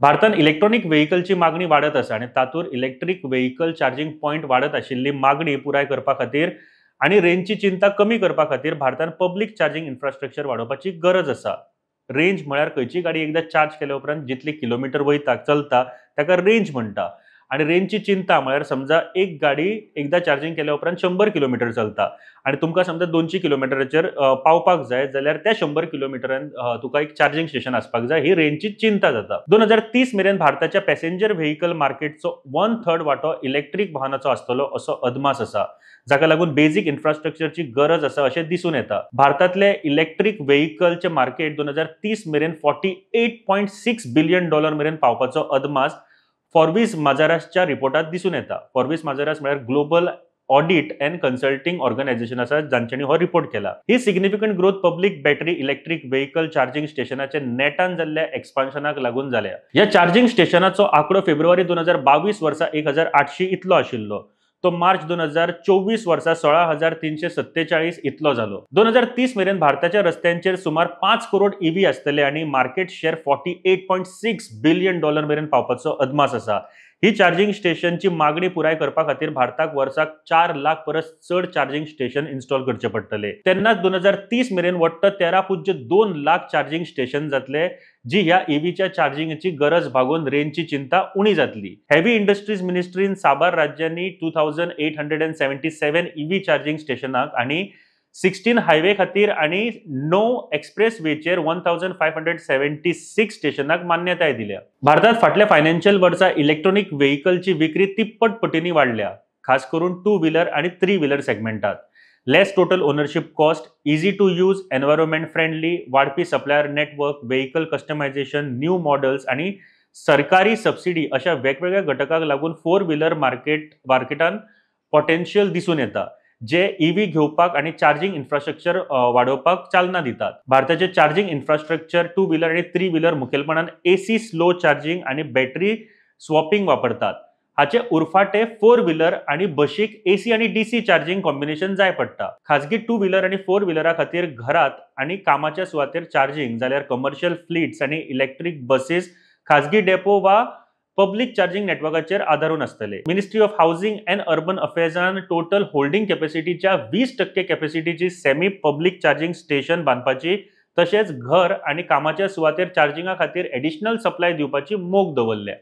भारतान इलेक्ट्रॉनिक व्हेइकलची मागणी वाढत आसा आणि तातूंत इलेक्ट्रिक व्हेइकल चार्जिंग पॉइंट वाढत आशिल्ली मागणी पुराय करपा खातीर आणि रेंजची चिंता कमी करपा खातीर भारतान पब्लिक चार्जिंग इन्फ्रास्ट्रक्चर वाडोवपाची गरज आसा. रेंज म्हळ्यार खंयची गाडी एकदा चार्ज केल्या उपरांत जितली किलोमीटर वयता चलता ताका रेंज म्हणटा. आणि रेंजची चिंता म्हळ्यार समजा एक गाडी एकदा चार्जिंग केल्या उपरांत 100 किलोमीटर चलता आणि तुमकां समजा 200 किलोमीटराचेर पावपाक जाय जाल्यार त्या 100 किलोमीटरान तुका एक चार्जिंग स्टेशन आसपाक जाय. ही रेंजची चिंता जाता. 2030 मेरेन भारताच्या पॅसेंजर व्हेइकल मार्केटचो 1/3 वांटो इलेक्ट्रीक वाहनाचो आसतलो असो अदमास आसा. जाका लागून बेसिक इन्फ्रास्ट्रक्चरची गरज आसा अशें दिसून येता. भारतातले इलेक्ट्रिक व्हेइकलचे मार्केट 2030 मेरेन $48.6 बिलियन मेरेन पावपाचो अदमास फॉर्ब्स माझारासच्या रिपोर्टात दिसून येता. फॉर्ब्स माझारास म्हळ्यार global audit and consulting organisation आसा जांच्यांनी हो रिपोर्ट केला. ही significant growth public battery electric vehicle charging स्टेशनाचे नेटान जाल्ल्या एक्सपान्शनाक लागून जाल्या. या चार्जिंग स्टेशनाचो आंकडो फेब्रुवारी 2022 वर्सा 1800 इतलो आशिल्लो. तो मार्च 2024 वर्सा 16,347 इतलो जालो. 2030 मेरेन भारताच्या रस्त्यांचेर सुमार 5 करोड ईव्ही आसतले आणि मार्केट शेअर $48.6 बिलियन मेरेन पावपाचो अदमास आसा. ही चार्जिंग स्टेशनची मागणी पुराय करपा खातीर भारताक वर्साक 4 लाख परस चड चार्जिंग स्टेशन इन्स्टॉल करचे पडटले. तेन्नाच 2030 मेरेन वट्ट 13.2 लाख चार्जिंग स्टेशन जातले, जी ह्या ईव्हीच्या चार्जिंगची गरज भागून रेंजची चिंता उणी जातली. हेवी इंडस्ट्रीज मिनिस्ट्रीन साबार राज्यांनी 2877 ईव्ही चार्जिंग स्टेशनाक आणि 16 हायवे खातीर आणि 9 एक्सप्रेसवेचेर 1576 स्टेशनाक मान्यताय दिल्या. भारतात फाटल्या फायनान्शियल वर्सा इलेक्ट्रॉनिक व्हेइकलची विक्री तिप्पट पटींनी वाडल्या, खास करून 2 व्हीलर आणि 3 व्हीलर सेगमेंटात. Less total ownership cost, easy to use, environment friendly, वाढपी supplier network, vehicle customisation, new models आणि सरकारी सबसिडी अशा वेगवेगळ्या घटकाक लागून 4 व्हीलर मार्केटान पोटेन्शियल दिसून येता, जे ईव्ही घेवपाक आणि चार्जिंग इन्फ्रास्ट्रक्चर वाडोवपाक चालना दितात. भारताचे चार्जिंग इन्फ्रास्ट्रक्चर 2 व्हीलर आणि 3 व्हीलर मुखेलपणान एसी स्लो चार्जिंग आणि बॅटरी स्वॅपिंग वापरतात. हाचे उरफाटे 4 व्हीलर आणि बशीक एसी आणि डीसी चार्जिंग कॉम्बिनेशन जाय पडटा. खाजगी 2 व्हीलर आणि 4 व्हीलरा खातीर घरात आणि कामाच्या सुवातेर चार्जिंग, जाल्यार कमर्शियल फ्लीट्स आणि इलेक्ट्रिक बसेस खाजगी डेपो वा पब्लिक चार्जिंग नेटवर्काचेर आदारून आसतले. Ministry of housing and urban अफेअर्सान टोटल होल्डिंग कॅपॅसिटीच्या 20% कॅपॅसिटीची सेमी पब्लिक चार्जिंग स्टेशन बांदपाची तशेंच घर आणि कामाच्या सुवातेर चार्जिंगा खातीर एडिशनल सप्लाय दिवपाची मोख दवरल्या.